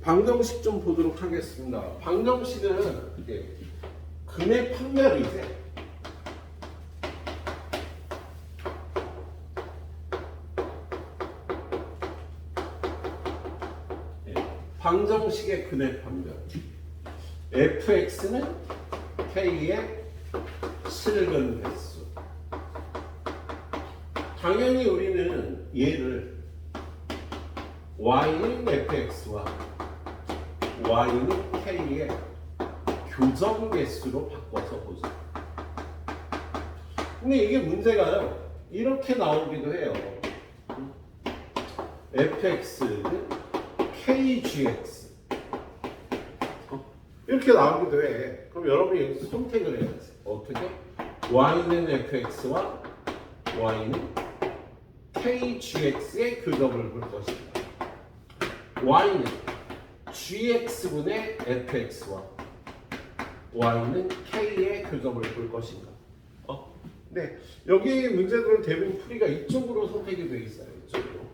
방정식 좀 보도록 하겠습니다. 방정식은 이게 근의 판매를 이제 방정식의 근의 판별 fx는 k의 실근 횟수. 당연히 우리는 얘를 y는 fx와 y는 k의 교점 개수로 바꿔서 보죠. 근데 이게 문제가요, 이렇게 나오기도 해요. fx는 kgx 이렇게 나오기도 해. 그럼 여러분이 여기서 선택을 해야지. 어떻게? y는 fx와 y는 kgx의 교점을 볼 것입니다. y는 gx분의 fx와 y는 k의 교점을 볼 것인가. 네, 여기 문제들은 대부분 풀이가 이쪽으로 선택이 되어 있어요. 이쪽으로.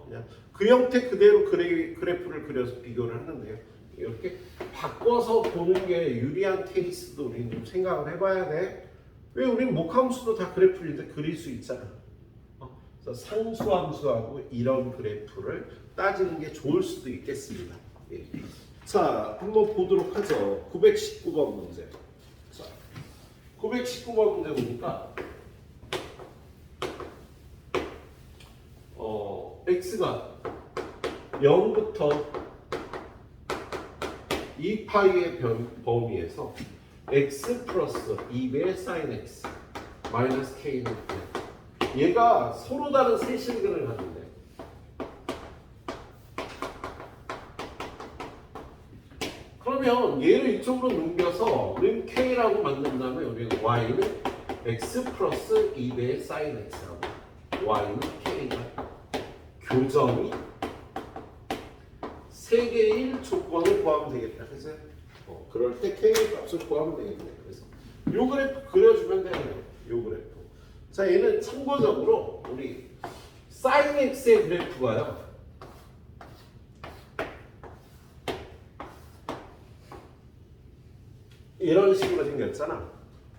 그냥 그 형태 그대로 그래프를 그려서 비교를 하는데요. 이렇게 바꿔서 보는 게 유리한 케이스도 우리는 좀 생각을 해봐야 돼. 왜 우리는 목함수도 다 그래프를 그릴 수 있잖아. 그래서 상수함수하고 이런 그래프를 따지는 게 좋을 수도 있겠습니다. 예. 자, 한번 보도록 하죠. 919번 문제. 자, 919번 문제 보니까 x가 0부터 2파이의 범위에서 x 플러스 2배의 sin x 마이너스 k는 얘가 서로 다른 세실근을 하는데 그러면 얘를 이쪽으로 넘겨서 는 k라고 만든 다음에 우리가 y는 x 플러스 2배의 sin x라고 y는 k가 교점이 3개의 조건을 구하면 되겠다. 그래서 그럴 때 k의 값을 구하면 되겠네. 그래서 요 그래프 그려주면 되네요. 요 그래프. 자, 얘는 참고적으로 우리 sin x의 그래프가요. 이런 식으로 생겼잖아.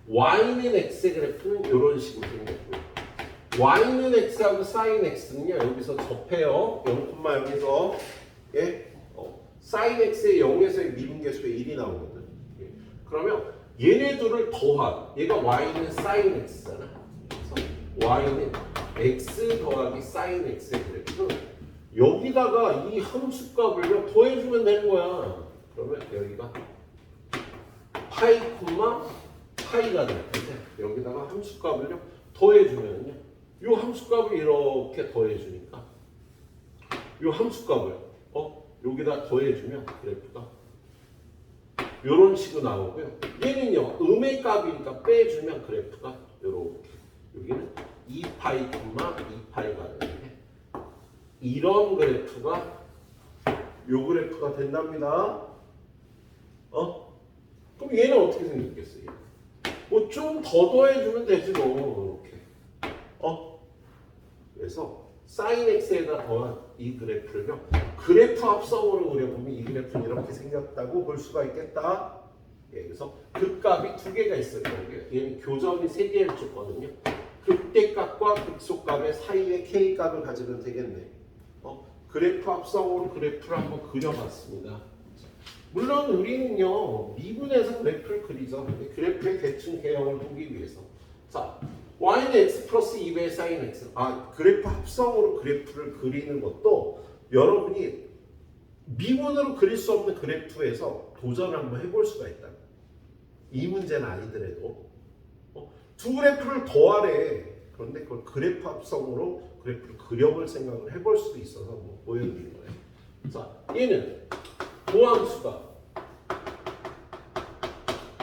y는 x의 그래프는 이런 식으로 생겼고요. y는 x하고 sin x는요, 여기서 접해요. 0,0에서 예? sin x의 0에서의 미분계수가 1이 나오거든. 예. 그러면 얘네 둘을 더한, 얘가 y는 sin x잖아. 그래서 y는 x 더하기 sin x의 그래프는 여기다가 이 함수값을요 더해주면 되는 거야. 그러면 여기가 파이 콤마 파이가 될 텐데 여기다가 함수값을요 더해주면요. 이 함수값을 이렇게 더해주니까 이 함수값을 여기다 더해주면 그래프가 이런 식으로 나오고요. 얘는요 음의 값이니까 빼주면 그래프가 이렇게 여기는 2파이, 2파이가 되는데 이런 그래프가 요 그래프가 된답니다. 그럼 얘는 어떻게 생겼겠어요? 뭐 좀 더 더해주면 되지 뭐 이렇게. 그래서 sin x에다 더한 이 그래프를요 그래프 합성으로 그려보면 이 그래프는 이렇게 생겼다고 볼 수가 있겠다. 예, 그래서 극값이 두 개가 있을 거고요. 얘는 교점이 3개일 조건은요. 극대값과 극소값의 사이의 k값을 가지면 되겠네. 그래프 합성으로 그래프를 한번 그려봤습니다. 물론 우리는요 미분에서 그래프를 그리죠. 그래프의 대충 개형을 보기 위해서. 자, y는 x 플러스 2배의 sin x. 그래프 합성으로 그래프를 그리는 것도 여러분이 미분으로 그릴 수 없는 그래프에서 도전을 한번 해볼 수가 있다. 이 문제는 아니더라도 두 그래프를 더하래. 그런데 그걸 그래프 합성으로 그래프를 그려볼 생각을 해볼 수도 있어서 뭐 보여드리는 거예요. 자, 얘는 도함수가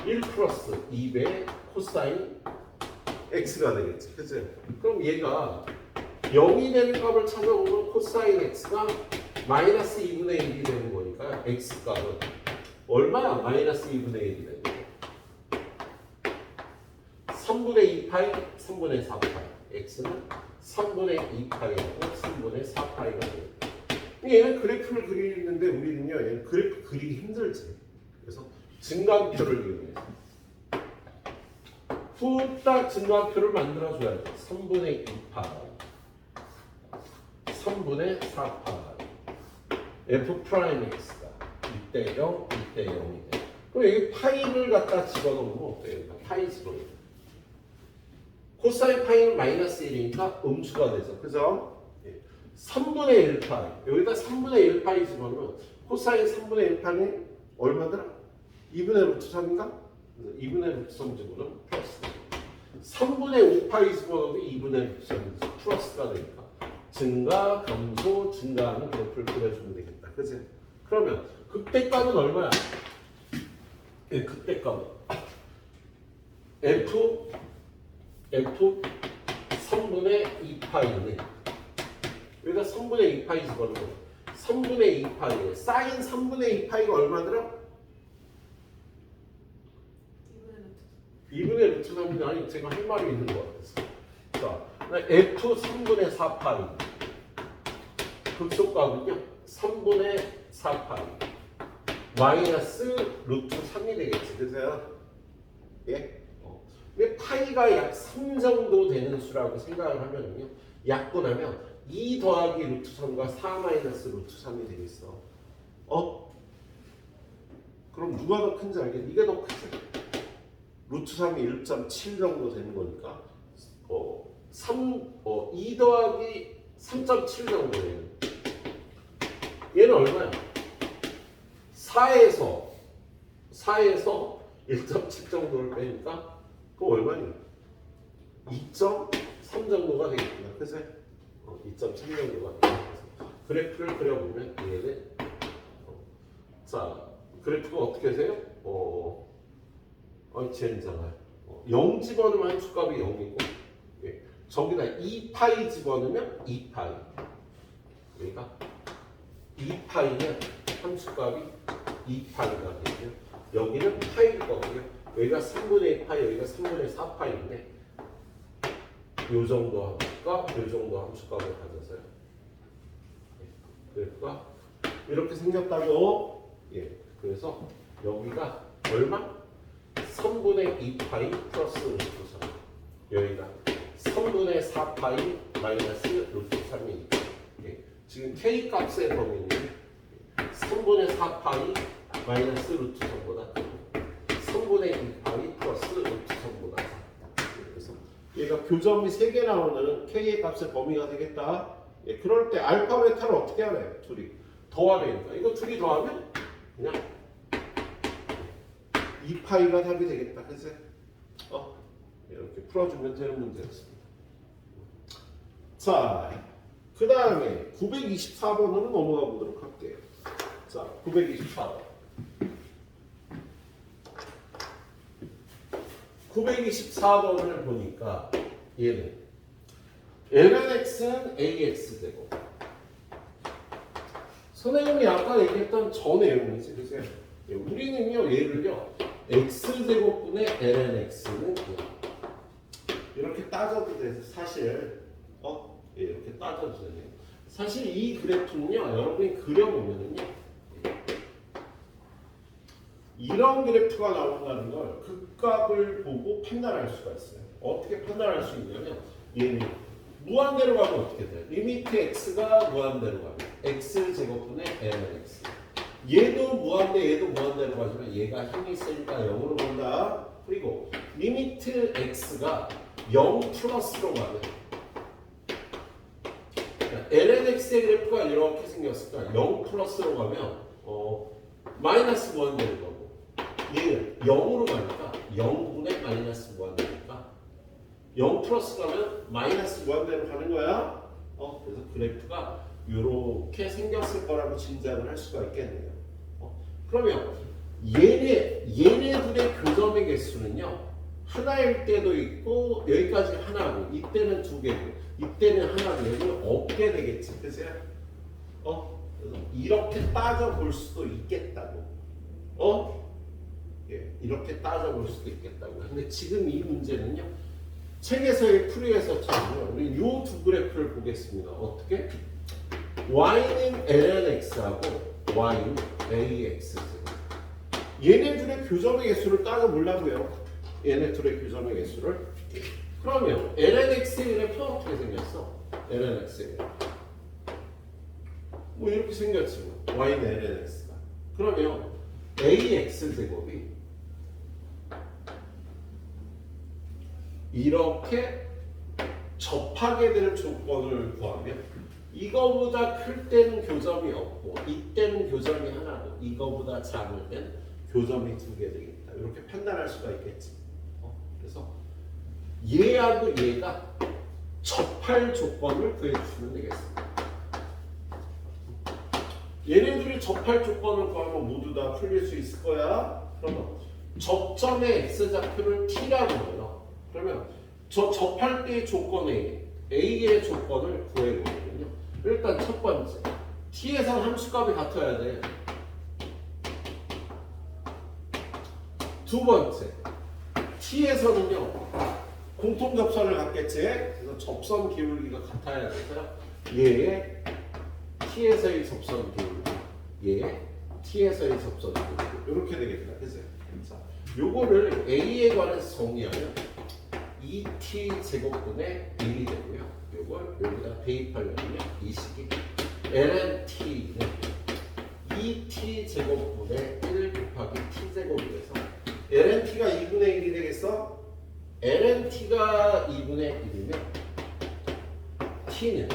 1 플러스 2배 코사인 x가 되겠지. 그치? 그럼 얘가 0이 되는 값을 찾아보면 코사인 x가 마이너스 2분의 1이 되는 거니까 x 값은 얼마야? 마이너스 2분의 1이 되는 거야. 3분의 2파이, 3분의 4파이. x는 3분의 2파이하고 3분의 4파이가 됩니다. 얘는 그래프를 그리는데 우리는요, 얘를 그리기 힘들지. 그래서 증가표를 이용해서 후딱 증가표를 만들어줘야지. 3분의 2파이 3분의 4파이 f 프라임 x가 2대 0, 2대 0이네. 그럼 여기 파이를 갖다 집어넣으면 어때요? 파이 집어넣으면 코사인 파이는 마이너스 1이니까 음수가 되죠. 그죠? 3분의 1파이 여기다 3분의 1파이 집어넣으면 코사인 3분의 1파이는 얼마더라? 2분의 루트 3인가? 2분의 루트 3 집어넣으면 플러스 3분의 5파이 집어넣으면 2분의 루트 3 플러스가 되니까 증가, 감소, 증가하는 그래프를 그려주면 되겠다. 그치? 그러면 극대값은 얼마야? 예, 극대값은 F 3분의 2파이네. 여기다 3분의 2파이 집어넣으면 3분의 2파이에 사인 3분의 2파이가 얼마더라? 2분의 루트 3이 아니 제가 할 말이 있는 것 같아서. 자, F 3분의 4파이 극소값은요 3분의 4파이 마이너스 루트 3이 되겠지. 그죠? 예? 근데 파이가 약 3 정도 되는 수라고 생각을 하면요 약분하면 2 더하기 루트 3과 4 마이너스 루트 3이 되겠어. 그럼 누가 더 큰지 알겠니? 이게 더 크지. 루트 3이 1.7 정도 되는 거니까 2 더하기 3.7 정도 되는 얘는 얼마야? 4에서 1.7 정도를 빼니까 그거 얼마니? 2.3 정도가 되겠구나. 그치? 2.3 정도가 되겠어. 그래프를 그려보면 얘는 자 그래프가 어떻게 되세요? 젠장할 0 집어넣으면 함수값이 0이고 예. 저기다 2파이 집어넣으면 2파이 그러니까 2파이면 함수값이 2파이가 되고요. 여기는 파이일 거고요. 여기가 3분의 2파이, 여기가 3분의 4파이인데 요 정도 함수값, 요 정도 함수값을 가져서요. 그러니까 이렇게 생겼다고. 예. 그래서 여기가 얼마? 3분의 2파이 플러스 루트 3. 여기가 3분의 4파이 마이너스 루트 3이니까. 예. 지금 K 값의 범위는 3분의 4파이 마이너스 루트 3보다 크고 3분의 2파이 플러스 루트 3보다 작다. 그래서 얘가 교점이 3개 나오는 K의 값의 범위가 되겠다. 예, 그럴 때 알파 베타를 어떻게 하래? 둘이 더하래니까 이거 둘이 더하면 그냥 2파이가 답이 되겠다. 그치? 이렇게 풀어주면 되는 문제였습니다. 자, 그 다음에 924번으로 넘어가 보도록 할게요. 자, 924번. 924번을 보니까 얘는 lnx는 ax 되고 선생님이 아까 얘기했던 저 내용이지. 그치? 우리는요 얘를요 x제곱분의 lnx는 이렇게 따져도 돼서 사실 이렇게 따져도 되네요. 사실 이 그래프는요 여러분이 그려보면은요 이런 그래프가 나온다는 걸 극값을 보고 판단할 수가 있어요. 어떻게 판단할 수 있냐면 얘는 무한대로 가면 어떻게 돼요? 리미트 x가 무한대로 가면 x제곱분의 lnx 얘도 무한대 얘도 무한대로 가지만 얘가 힘이 세니까 0으로 간다. 그리고 리미트 x가 0 플러스로 가면 lnx의 그래프가 이렇게 생겼으니까 0 플러스로 가면 마이너스 무한대로 가고 얘는 0으로 가니까 0분의 마이너스 무한대니까 0 플러스 가면 마이너스 무한대로 가는 거야. 그래서 그래프가 이렇게 생겼을 거라고 짐작을 할 수가 있겠네요. 그러면 얘네들의 교점의 개수는요 하나일 때도 있고 여기까지 하나고 이때는 두 개고 이때는 하나고 여기는 없게 되겠지. 그치? 그래서 이렇게 따져볼 수도 있겠다고. 예, 이렇게 따져볼 수도 있겠다고. 근데 지금 이 문제는요 책에서의 풀이에서처럼요 우리 이 두 그래프를 보겠습니다. 어떻게? y는 lnx하고 y는 ax 얘네들의 교점의 개수를 따져보려고요. 얘네들의 교점의 개수를. 그러면 lnx의 그래프 어떻게 생겼어? lnx의 뭐 이렇게 생겼지 뭐. y는 lnx가. 그러면 ax 제곱이 이렇게 접하게 될 조건을 구하면 이거보다 클 때는 교점이 없고 이때는 교점이 하나고 이거보다 작을 때는 교점이 두 개 되겠다. 이렇게 판단할 수가 있겠지. 그래서 얘하고 얘가 접할 조건을 구해주시면 되겠습니다. 얘네들이 접할 조건을 구하면 모두 다 풀릴 수 있을 거야. 그러면 접점의 x좌표를 t라고 해요. 그러면 저 접할 때의 조건에 a의 조건을 구해보거든요. 일단 첫 번째, t에선 함수값이 같아야 돼. 두 번째, t에서는요 공통 접선을 갖겠지. 그래서 접선 기울기가 같아야 돼서 얘의 t에서의 접선 기울기, 얘의 t에서의 접선 기울기 이렇게 되겠다. 그죠? 자, 요거를 a에 관해서 정리하면 2t 제곱분의 1이 되고요. 요걸 여기다 대입하려면 이 식이 lnt는 2t 제곱분의 1 곱하기 t 제곱이 돼서 lnt가 2분의 1이 되겠어? lnt가 2분의 1이면 t는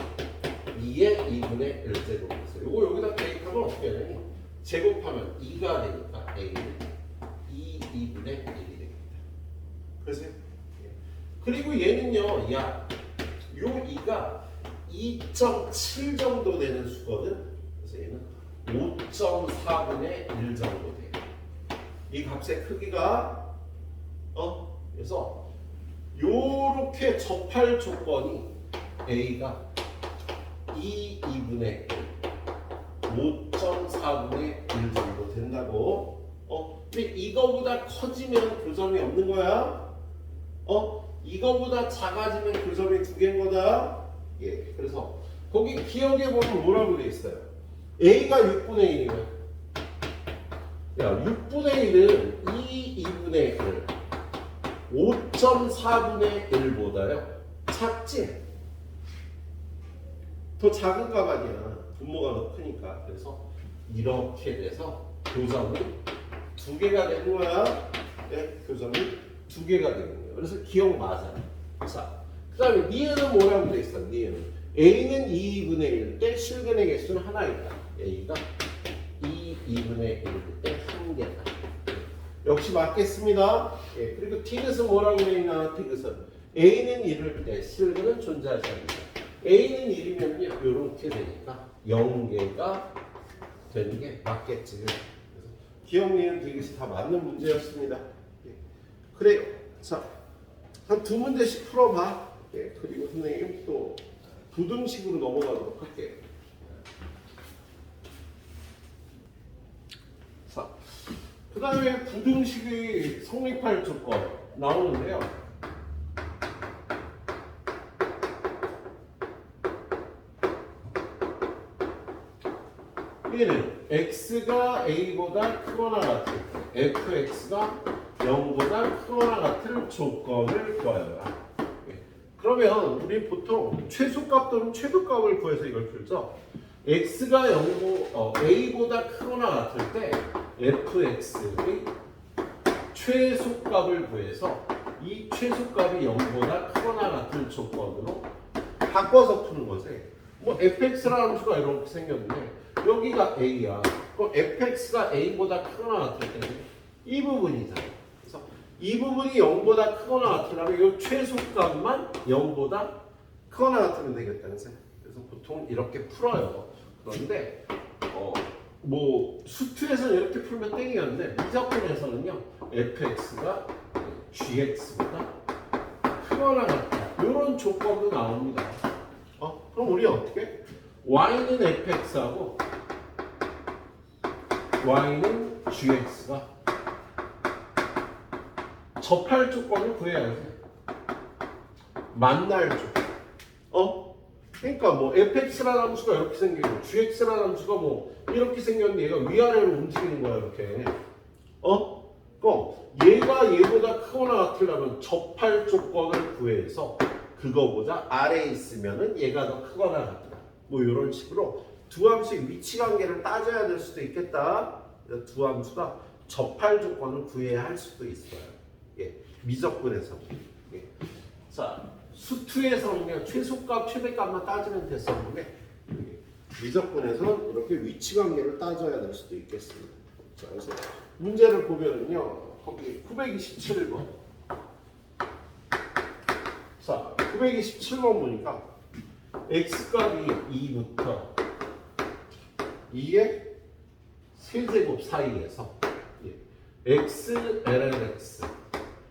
2의 2분의 1제곱이 있어요. 요거 여기다 대입하면 어떻게 되니? 제곱하면 2가 되니까 a는 2분의 1이 되겠다. 그래서 그리고 얘는요, 야, 요 2가 2.7 정도 되는 수거든. 그래서 얘는 5.4분의 1 정도 돼요. 이 값의 크기가 그래서 요렇게 접할 조건이 a가 2분의 1, 5.4분의 1 정도 된다고. 근데 이거보다 커지면 교점이 없는 거야. 이거보다 작아지면 교점이 두 개인 거다. 예, 그래서 거기 기억해 보면 뭐라고 돼 있어요? a가 6분의 1이면 야, 6분의 1은 2분의 1, 5.4분의 1보다요 작지? 더 작은 값 아니야. 분모가 더 크니까. 그래서 이렇게 돼서 교점이 두 개가 되는 거야. 네, 교점이 두 개가 되는 거야. 그래서 기억 맞아. 자, 그 다음에 니은은 뭐라고 돼 있어? 니은은 a는 2분의 1 때 실근의 개수는 하나 있다. a가 2분의 1일 때 한 개다. 역시 맞겠습니다. 예, 그리고 티귿은 뭐라고 돼 있나? 티귿은 a는 1일 때 실근은 존재하지 않는다. a는 1이면요 이렇게 되니까 0개가 되는 게 맞겠지. 그래서 기억, 니은, 티귿이 다 맞는 문제였습니다. 예. 그래요. 자, 한 두 문제씩 풀어봐. 예, 그리고 선생님 또 부등식으로 넘어가도록 할게요. 자, 그 다음에 부등식의 성립할 조건 나오는데요. 얘는 x가 a보다 크거나 같을 때 fx가 0보다 크거나 같은 조건을 구하여라. 그러면 우리 보통 최소값 또는 최소값을 구해서 이걸 풀죠. x가 a보다 크거나 같을 때 fx의 최소값을 구해서 이 최소값이 0보다 크거나 같은 조건으로 바꿔서 푸는 거지. 뭐 fx라는 함수가 이렇게 생겼는데 여기가 a야. 그럼 fx가 a보다 크거나 같을 때는 이 부분이잖아. 그래서 이 부분이 0보다 크거나 같으려면 이 최소값만 0보다 크거나 같으면 되겠다. 그래서 보통 이렇게 풀어요. 그런데 뭐 수투에서는 이렇게 풀면 땡이었는데 미적분에서는요 fx가 gx보다 크거나 같다. 이런 조건도 나옵니다. 그럼 우리 어떻게? y는 fx하고 y는 gx가 접할 조건을 구해야지. 만날 조건. 그러니까 뭐 fx라는 함수가 이렇게 생기고 gx라는 함수가 뭐 이렇게 생겼는데 얘가 위아래로 움직이는 거야 이렇게. 그럼 얘가 얘보다 크거나 같으려면 접할 조건을 구해서 그거보다 아래에 있으면은 얘가 더 크거나 같다. 뭐 이런 식으로 두 함수의 위치 관계를 따져야 될 수도 있겠다. 두 함수가 접할 조건을 구해야 할 수도 있어요. 예, 미적분에서. 예. 자, 수투에서는 최소값, 최대값만 따지면 됐었는데 미적분에서는 이렇게 위치 관계를 따져야 될 수도 있겠습니다. 자, 그래서 문제를 보면은요, 거기 927번. 자, 927번 보니까 x값이 2부터 2의 세제곱 사이에서 x ln x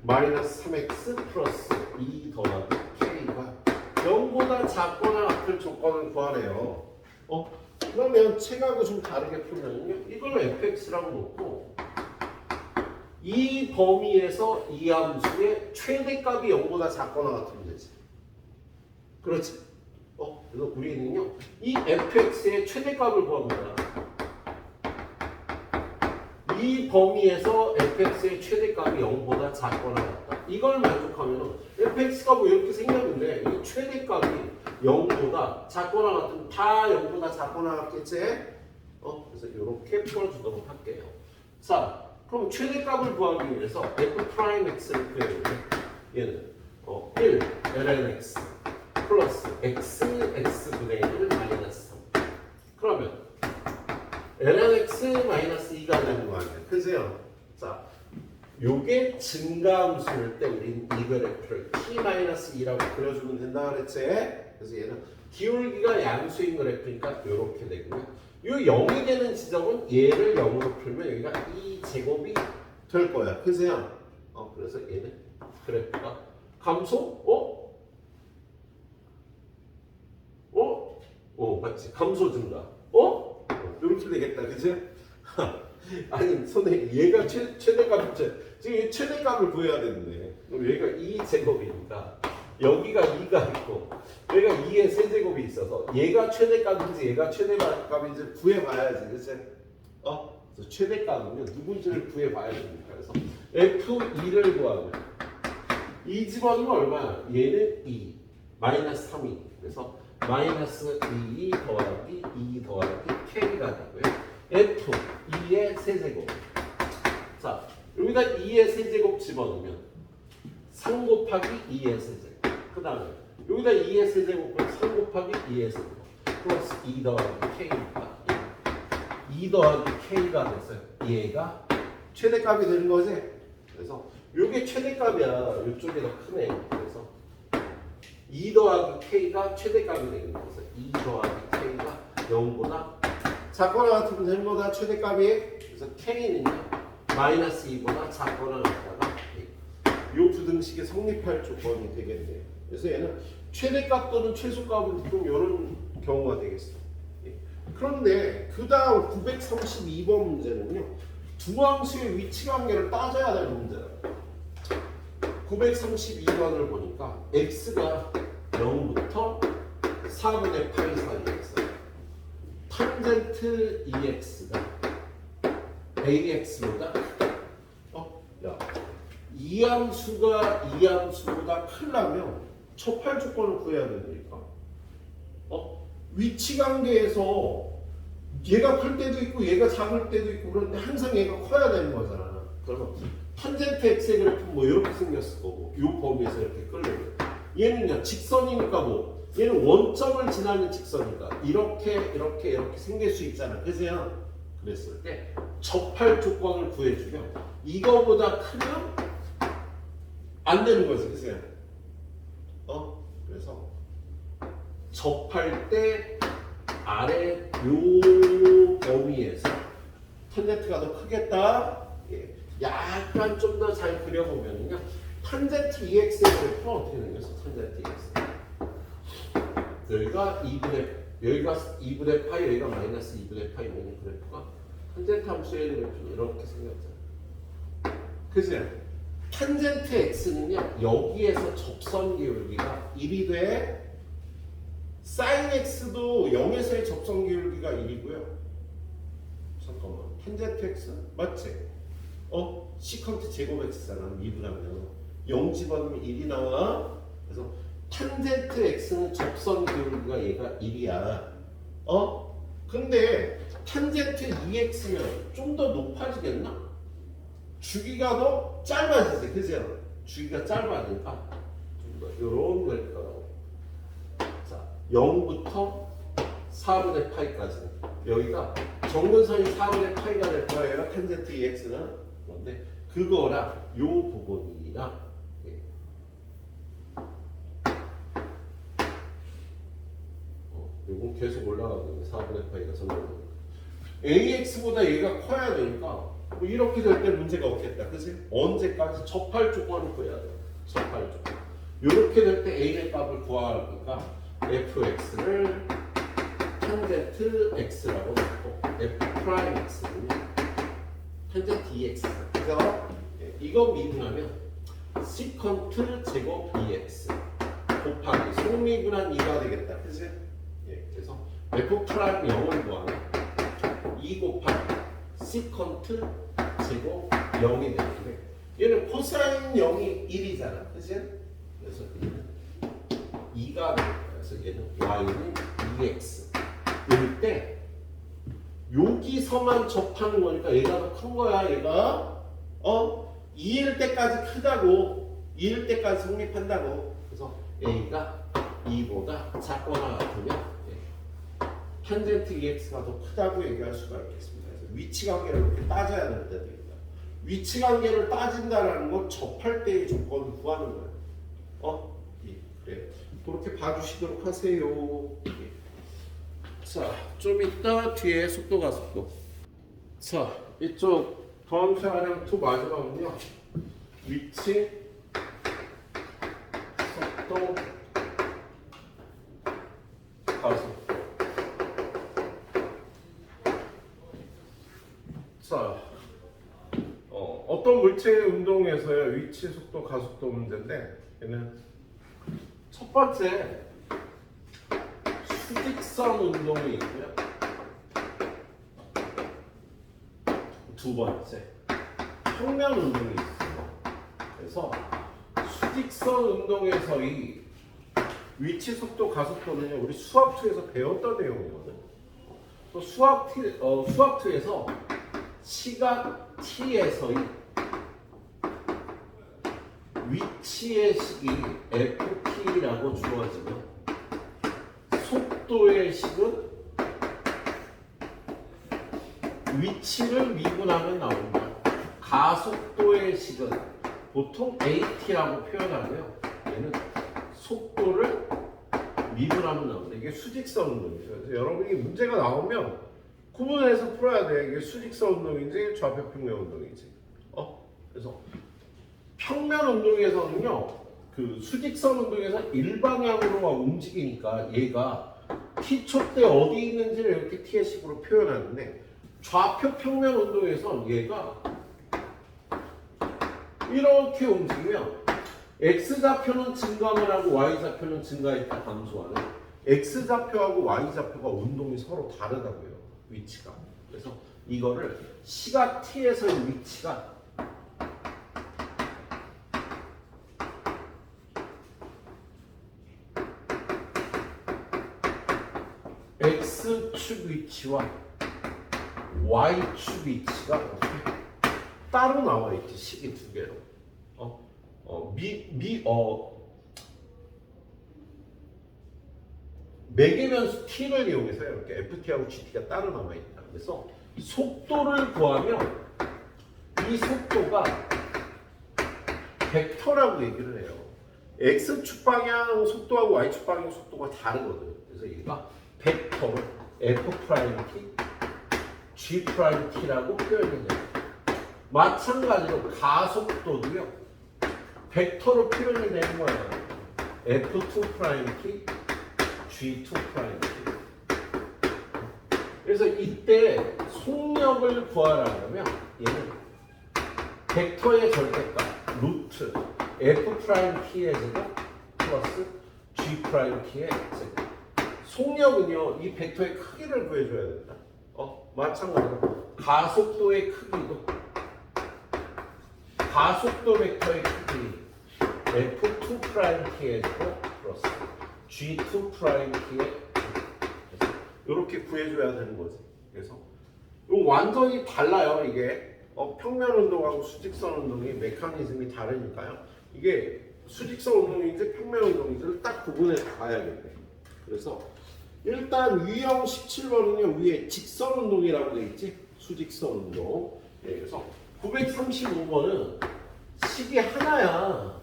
마이너스 3x 플러스 2 더하기 k가 0보다 작거나 같은 조건을 구하래요. 그러면 책하고 좀 다르게 풀면요, 이걸 fx라고 놓고 이 범위에서 이 함수의 최대값이 0보다 작거나 같으면 되지. 그렇지? 그래서 우리는요, 이 fx의 최대값을 구합니다. 이 범위에서 fx의 최대값이 0보다 작거나 같다. 이걸 만족하면 fx가 뭐 이렇게 생겼는데 이 최대값이 0보다 작거나 같으면 다 0보다 작거나 같겠지? 그래서 이렇게 풀어주도록 할게요. 자, 그럼 최대값을 구하기 위해서 f'x를 구해보면 얘는 1 ln x 플러스 x분의 1 마이너스 3. 그러면 ln x 마이너스 2가 되는 거 아니에요? 그죠? 자, 요게 증가함수일 때 우린 이 그래프를 t-2라고 그려주면 된다 그랬지? 그래서 얘는 기울기가 양수인 그래프니까 이렇게 되고요. 요 0이 되는 지점은 얘를 0으로 풀면 여기가 2제곱이 될 거야. 그죠? 그래서 얘는 그래프가 감소? 맞지? 감소 증가. 이렇게 되겠다. 그치? 아니, 선생님, 얘가 최대값이죠. 지금 최대값을 구해야 되는데, 그럼 여기가 2제곱이니까, 여기가 2가 있고, 여기가 2의 세제곱이 있어서, 얘가 최대값인지 얘가 최대값인지 구해봐야지. 그치? 그래서 최대값은요, 누군지를 구해봐야 됩니다. 그래서 F2를 구하면, 2 집어넣으면 얼마야? 얘는 2, 마이너스 3이. 그래서 마이너스 2 더하기 2 더하기 k가 되고요. f 2의 세제곱. 자, 여기다 2의 세제곱 집어넣으면 3 곱하기 2의 세제곱. 그 다음에 여기다 2의 세제곱을 3 곱하기 2의 세제곱 플러스 2 더하기 k니까 2 더하기 k가 됐어요. 얘가 최대값이 되는 거지. 그래서 이게 최대값이야. 이쪽이 더 크네. 그래서 2 더하기 k가 최대값이 되는 거죠. 2 더하기 k가 0보다 작거나 같으면 되는 거다 최대값이. 그래서 k는요 마이너스 2보다 작거나 같다가 이 부등식이 성립할 조건이 되겠네요. 그래서 얘는 최대값 또는 최소값을 두면 이런 경우가 되겠어. 그런데 그 다음 932번 문제는요, 두 함수의 위치 관계를 따져야 되는 문제예요. 932번을 보니까 x가 0부터 4분의 파이 사이에 있어요. 탄젠트 EX가 AX보다 이 함수가 이 함수보다 크려면 접할 조건을 구해야 되니까 위치 관계에서 얘가 클 때도 있고 얘가 작을 때도 있고 그런데 항상 얘가 커야 되는 거잖아. 그래서 탄젠트 x의 그래프는 뭐 이렇게 생겼을 거고 이 범위에서 이렇게 끌려요. 얘는요 직선이니까 뭐 얘는 원점을 지나는 직선이니까 이렇게 생길 수 있잖아. 그죠? 그랬을 때 접할 조건을 구해주면 이거보다 크면 안 되는 거지. 그죠? 그래서 접할 때 아래 요 범위에서 탄젠트가 더 크겠다. 예. 약간 좀 더 잘 그려보면요. 탄젠트 EX의 그래프는 어떻게 생겼어? 탄젠트 EX. 여기가 2분의 파이, 여기가 마이너스 2분의 파이 되는 그래프가 탄젠트 함수의 그래프는 이렇게 생겼잖아. 그죠? 탄젠트 X는요, 여기에서 접선 기울기가 1이 돼? sin x도 0에서의 접선 기울기가 1이고요. 잠깐만. 탄젠트 x 맞지? 시컨트 제곱 x잖아. 미분하면 0 집어넣으면 1이 나와. 그래서 탄젠트 x는 접선 기울기가 얘가 1이야. 근데 탄젠트 2x면 좀 더 높아지겠나? 주기가 더 짧아지지, 그죠? 주기가 짧아지니까 좀 더 이런 걸 거라고. 자, 0부터 4분의 파이까지. 여기가 정근선이 4분의 파이가 될 거예요. 탄젠트 2x는. 그런데 그거랑 요 부분이랑 요건 계속 올라가거든요. 4분의 파이가 성공합니다. AX보다 얘가 커야 되니까 뭐 이렇게 될 때 문제가 없겠다. 그치? 언제까지? 접할 조건을 구해야 돼요. 접할 조건. 이렇게 될 때 A의 값을 구하니까 fx를 탄젠트 x라고 놓고 f 프라임 x는 탄젠트 2x. 그래서 이거 미분하면 시컨트 제곱 2x 곱하기 속미분한 2가 되겠다. 그치? 그래서 f 프라임 0을 구하면 2 곱하기 시컨트 제곱 0이 되는데 얘는 코사인 0이 1이잖아. 그치? 그래서 얘는 2가 됩니다. 그래서 얘는 y는 2x 이럴 때 여기서만 접하는 거니까 얘가 더 큰 거야. 얘가 2일 때까지 크다고 2일 때까지 성립한다고. 그래서 a가 2보다 작거나 같으면 탄젠트 2x가 더 크다고 얘기할 수가 있겠습니다. 그래서 위치 관계를 이렇게 따져야 됩니다. 위치 관계를 따진다라는 건 접할 때의 조건을 구하는 거예요. 그래. 그렇게 봐주시도록 하세요. 자, 좀 이따 뒤에 속도 가속도. 자, 이쪽 다음 차량 2 마지막은요. 위치, 속도, 가속도. 자, 어떤 물체의 운동에서의 위치, 속도, 가속도 문제인데 얘는 첫 번째 수직선 운동이 있고요. 두 번째 평면 운동이 있어요. 그래서 수직선 운동에서의 위치, 속도, 가속도는요 우리 수학2에서 배웠던 내용이거든. 또 수학2에서 시각 t에서의 위치의 식이 ft라고 주어지면 속도의 식은 위치를 미분하면 나온다. 가속도의 식은 보통 at라고 표현하고요. 얘는 속도를 미분하면 나온다. 이게 수직선 운동이죠. 그래서 여러분이 문제가 나오면 구분해서 풀어야 돼. 이게 수직선 운동인지 좌표 평면 운동인지. 그래서 평면 운동에서는요, 그 수직선 운동에서 일방향으로 움직이니까 얘가 t초 때 어디 있는지를 이렇게 t의 식으로 표현하는데 좌표 평면 운동에서는 얘가 이렇게 움직이면 x좌표는 증가만 하고 y좌표는 증가했다 감소하는 x좌표하고 y좌표가 운동이 서로 다르다고요. 위치가. 그래서 이거를 시각 t에서의 위치가 x축 위치와 y축 위치가 따로 나와 있지. 식이 두 개로. 매개변수 t를 이용해서 이렇게 ft하고 gt가 따로 나와 있다. 그래서 속도를 구하면 이 속도가 벡터라고 얘기를 해요. x축 방향 속도하고 y축 방향 속도가 다르거든. 그래서 얘가 벡터로 f't, g't라고 표현해요. 마찬가지로 가속도도요. 벡터로 표현이 되는 거예요. f2't, g2't. 그래서 이때 속력을 구하려면 얘는 벡터의 절대값 루트 f't의 제곱 플러스 g't의 제곱 속력은요, 이 벡터의 크기를 구해줘야 된다. 마찬가지로 가속도의 크기도 가속도 벡터의 크기 F2'T의 플러스 G2'T의 이렇게 구해줘야 되는 거지. 그래서 이거 완전히 달라요. 이게 평면 운동하고 수직선 운동이 메커니즘이 다르니까요. 이게 수직선 운동인지 평면 운동인지를 딱 구분해 봐야겠네. 그래서 일단 유형 17번은요 위에 직선 운동이라고 돼 있지. 수직선 운동. 그래서 935번은 식이 하나야.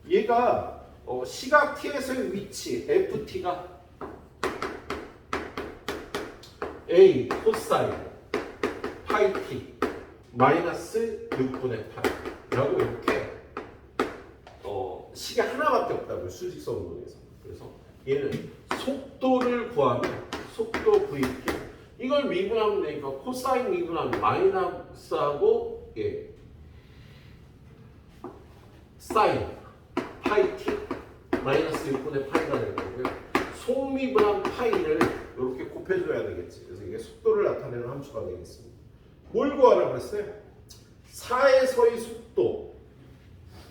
얘가 시각 t에서의 위치 ft가 a 코사인 파이 t 마이너스 6분의 파이라고 이렇게 식이 하나밖에 없다고요. 수직선 운동에서. 그래서 얘는 속도를 구하면 속도 vt 이걸 미분하면 되니까 코사인 미분하면 마이너스하고 사인 파이 t 마이너스 6분의 파이가 될 거고요. 속미분한 파이를 이렇게 곱해줘야 되겠지. 그래서 이게 속도를 나타내는 함수가 되겠습니다. 뭘 구하라고 그랬어요? 4에서의 속도.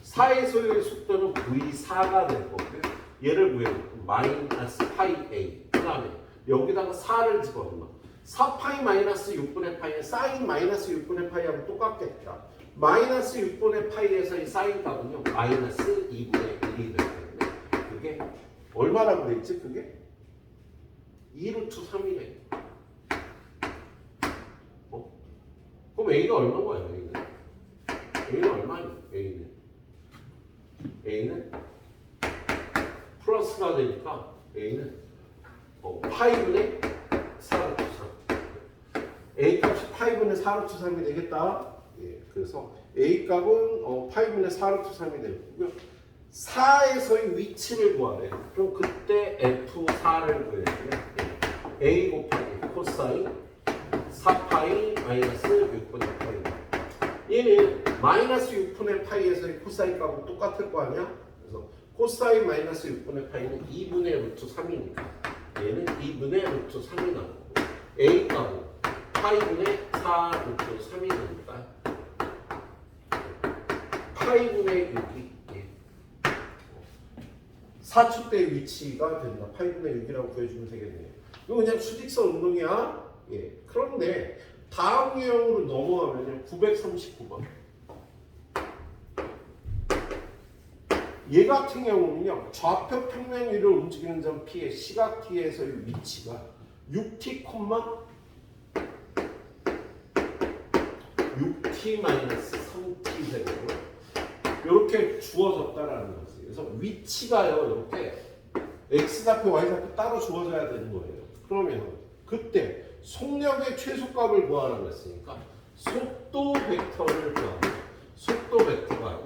4에서의 속도는 V4가 될 거고요. 얘를 구해요. 마이너스 파이 A. 그 다음에 여기다가 4를 집어넣어. 4파이 마이너스 6분의 파이는 사인 마이너스 6분의 파이하고 똑같겠다. 마이너스 6분의 파이에서의 사인 값은요. 마이너스 2분의 1이 되기 때문에 그게 얼마라고 돼 있지? 그게 2루트 3이래. 그럼 A가 얼마인 거야? A는 얼마니? A는 플러스가 되니까 A는 파이분의 4루트 3. A 값이 파이분의 4루트 3이 되겠다. 그래서 A 값은 파이분의 4루트 3이 되고요. 4에서의 위치를 구하래. 그럼 그때 F4를 구해주면 A 곱하기 코사인 4파이 마이너스 6분의 파이. 얘는 마이너스 6분의 파이에서의 코사인 값은 똑같을 거 아니야? 그래서 코사인 마이너스 6분의 파이는 2분의 루트 3이니까 얘는 2분의 루트 3이 나오고 A 값은 파이분의 4 루트 3이 되니까 파이분의 6이 4축대의 위치가 된다. 파이분의 6이라고 구해주면 되겠네요. 이거 그냥 수직선 운동이야. 그런데 다음 유형으로 넘어가면 939번. 얘 같은 경우는요. 좌표 평면 위를 움직이는 점 P의 시각 T에서의 위치가 6T, 6T-3T 되고 이렇게 주어졌다라는 거지. 그래서 위치가요. 이렇게 X좌표, Y좌표 따로 주어져야 되는 거예요. 그러면 그때 속력의 최소값을 구하라고 했으니까 속도 벡터를 구하면 속도 벡터가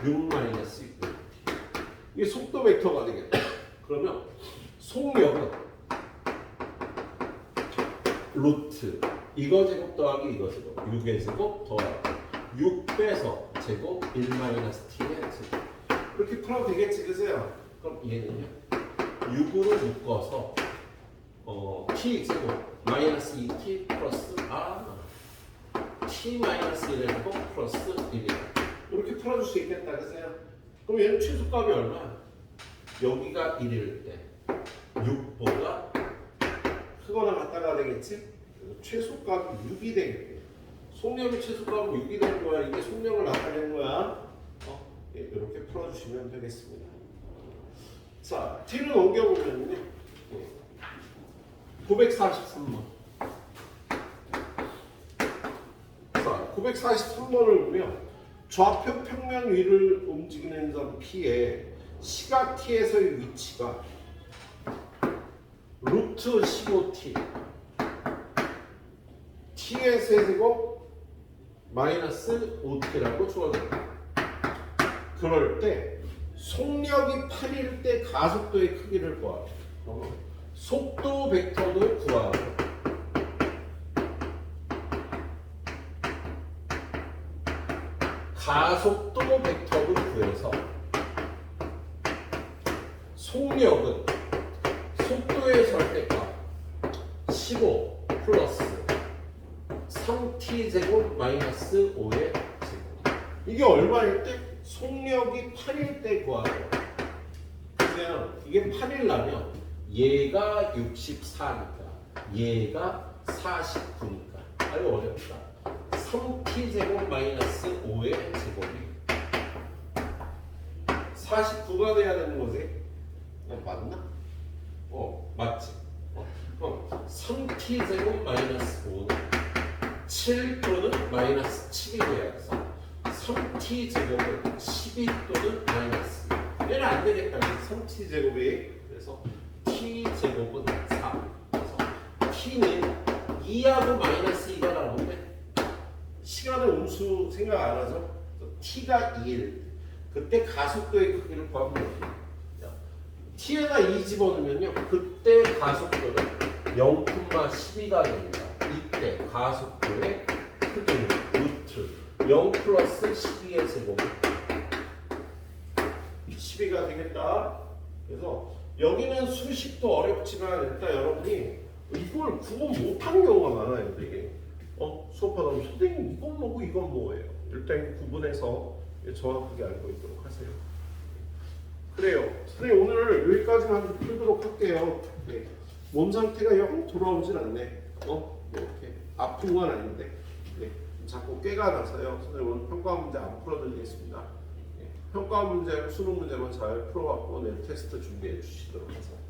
6-6. 이게 속도 벡터가 되겠다. 그러면 속력은 루트 이거 제곱 더하기 이거 제곱 6의 제곱 더하기 6 빼서 제곱 1-t의 제곱 이렇게 풀어도 되겠지. 그세요? 그럼 얘는요 6으로 묶어서 t 제곱 마이너스 2t 플러스 t 마이너스 1의 제곱 플러스 1이야. 이렇게 풀어줄 수 있겠다. 그세요? 그럼 얘는 최소값이 얼마야? 여기가 1일 때 6보다 크거나 같다가 되겠지? 그래서 최소값이 6이 되겠대. 속력의 최소값은 6이 되는 거야. 이게 속력을 나타내는 거야. 이렇게 풀어주시면 되겠습니다. 자, 뒤로 넘겨보면요. 943번. 자, 943번을 보면 좌표 평면 위를 움직이는 점 P의 시각 T에서의 위치가 루트 15T T의 세제곱 마이너스 5T라고 주어집니다. 그럴 때 속력이 8일 때 가속도의 크기를 구하고 속도 벡터도 구하고 가속도 벡터를 구해서 속력은 최고의 절대값 15 플러스 3t제곱 마이너스 5의 제곱. 이게 얼마일 때? 속력이 8일 때 구하래요. 그러면 이게 8이라면 얘가 64니까 얘가 49니까 아주 어렵다. 3t제곱 마이너스 5의 제곱이 49가 돼야 되는 거지? 맞나? 맞지? 3t제곱 마이너스 5는 7 또는 마이너스 7이 돼야겠어. 3t제곱은 12 또는 마이너스 2. 얘는 안 되겠다. 3t제곱이. 그래서 t제곱은 4. 그래서 t는 2하고 마이너스 2가 나오는데 시간을 음수 생각 안 하죠? t가 2일 그때 가속도의 크기를 구하면 돼요. t에다 2 집어넣으면요. 그때 가속도는 0,12가 됩니다. 이때 가속도의 크기는 루트 0 플러스 12의 제곱 12가 되겠다. 그래서 여기는 수식도 어렵지만 일단 여러분이 이걸 구분 못한 경우가 많아요. 되게 수업하다 보면 선생님 이건 뭐고 이건 뭐예요. 일단 구분해서 정확하게 알고 있도록 하세요. 그래요. 선생님 오늘 여기까지만 풀도록 할게요. 네. 몸 상태가 영 돌아오진 않네. 이렇게 아픈 건 아닌데 네. 자꾸 꾀가 나서요. 선생님 오늘 평가 문제 안 풀어드리겠습니다. 네. 평가 문제, 수능 문제만 잘 풀어갖고 내일 테스트 준비해 주시도록 하세요.